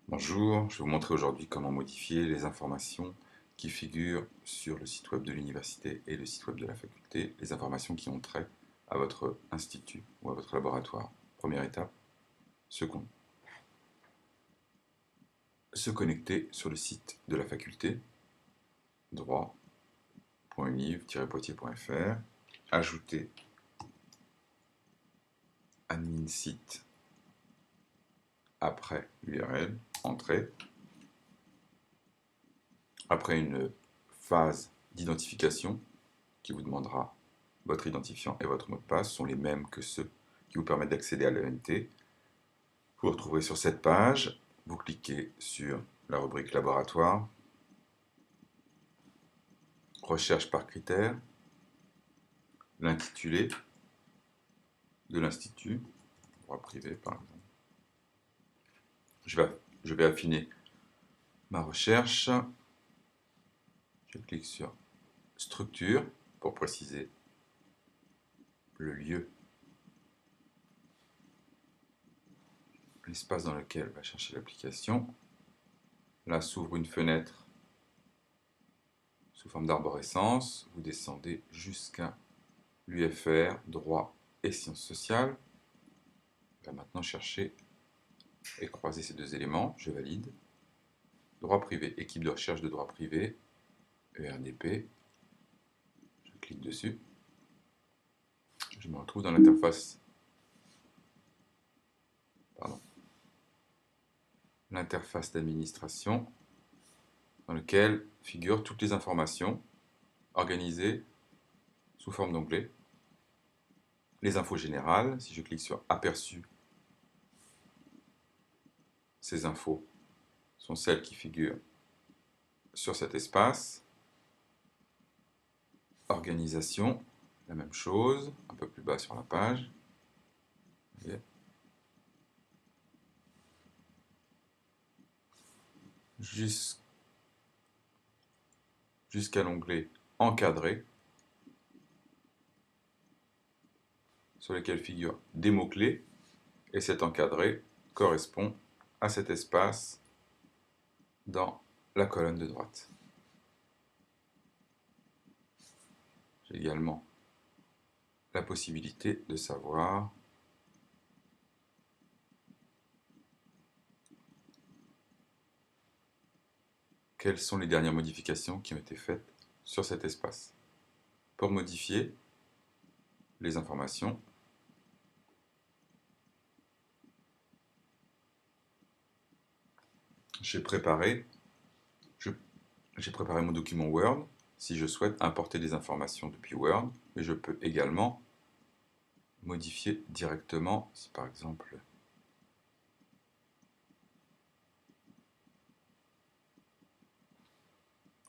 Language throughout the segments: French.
Bonjour, je vais vous montrer aujourd'hui comment modifier les informations qui figurent sur le site web de l'université et le site web de la faculté, les informations qui ont trait à votre institut ou à votre laboratoire. Première étape, se connecter sur le site de la faculté, droit.univ-poitiers.fr, ajouter admin site après l'URL, entrée. Après une phase d'identification qui vous demandera votre identifiant et votre mot de passe sont les mêmes que ceux qui vous permettent d'accéder à l'ENT. Vous vous retrouverez sur cette page, vous cliquez sur la rubrique laboratoire, recherche par critère, l'intitulé de l'institut, droit privé par exemple. Je vais affiner ma recherche. Je clique sur structure pour préciser le lieu, l'espace dans lequel va chercher l'application. Là s'ouvre une fenêtre sous forme d'arborescence. Vous descendez jusqu'à l'UFR, droit et sciences sociales. On va maintenant chercher et croiser ces deux éléments. Je valide. Droit privé, équipe de recherche de droit privé, ERDP. Je clique dessus. Je me retrouve dans l'interface. L'interface d'administration dans laquelle figurent toutes les informations organisées sous forme d'onglets. Les infos générales, si je clique sur aperçu, ces infos sont celles qui figurent sur cet espace. Organisation, la même chose, un peu plus bas sur la page. Jusqu'à l'onglet encadré, sur lequel figurent des mots-clés, et cet encadré correspond à cet espace dans la colonne de droite. J'ai également la possibilité de savoir quelles sont les dernières modifications qui ont été faites sur cet espace. Pour modifier les informations, j'ai préparé mon document Word si je souhaite importer des informations depuis Word, mais je peux également modifier directement, si par exemple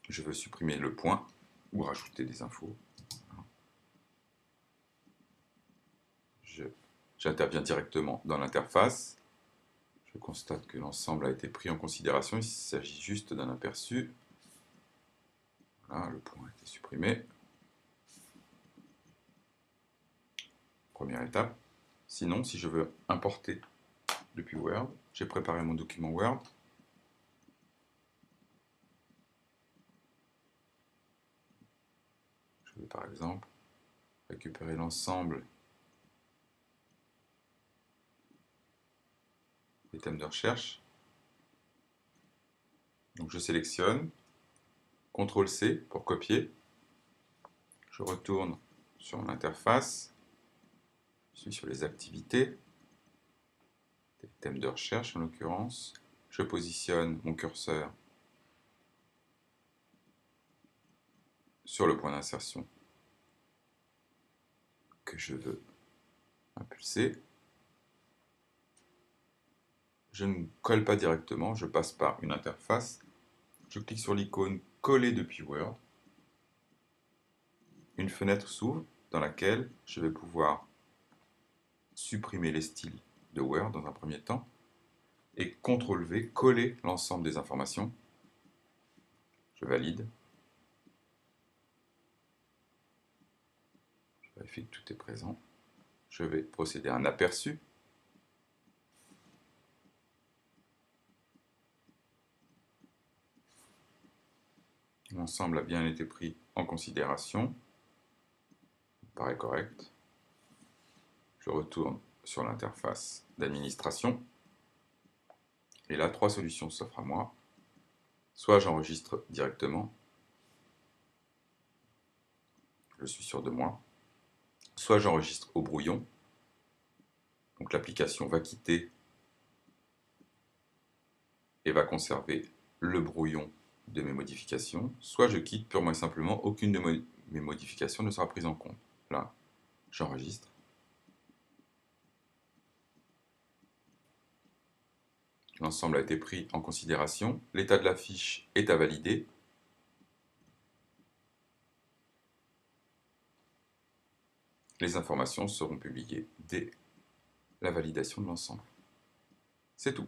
je veux supprimer le point ou rajouter des infos. J'interviens directement dans l'interface. Je constate que l'ensemble a été pris en considération. Il s'agit juste d'un aperçu. Voilà, le point a été supprimé. Première étape. Sinon, si je veux importer depuis Word, j'ai préparé mon document Word. Je vais par exemple récupérer l'ensemble des thèmes de recherche. Donc je sélectionne, CTRL-C pour copier. Je retourne sur mon interface. Je suis sur les activités, des thèmes de recherche en l'occurrence. Je positionne mon curseur sur le point d'insertion que je veux impulser. Je ne colle pas directement, je passe par une interface. Je clique sur l'icône coller depuis Word. Une fenêtre s'ouvre dans laquelle je vais pouvoir supprimer les styles de Word dans un premier temps et CTRL-V, coller l'ensemble des informations. Je valide. Je vérifie que tout est présent. Je vais procéder à un aperçu. L'ensemble a bien été pris en considération. Il paraît correct. Je retourne sur l'interface d'administration. Et là, 3 solutions s'offrent à moi. Soit j'enregistre directement, je suis sûr de moi. Soit j'enregistre au brouillon, donc l'application va quitter et va conserver le brouillon de mes modifications. Soit je quitte purement et simplement, aucune de mes modifications ne sera prise en compte. Là, j'enregistre. L'ensemble a été pris en considération. L'état de la fiche est à valider. Les informations seront publiées dès la validation de l'ensemble. C'est tout.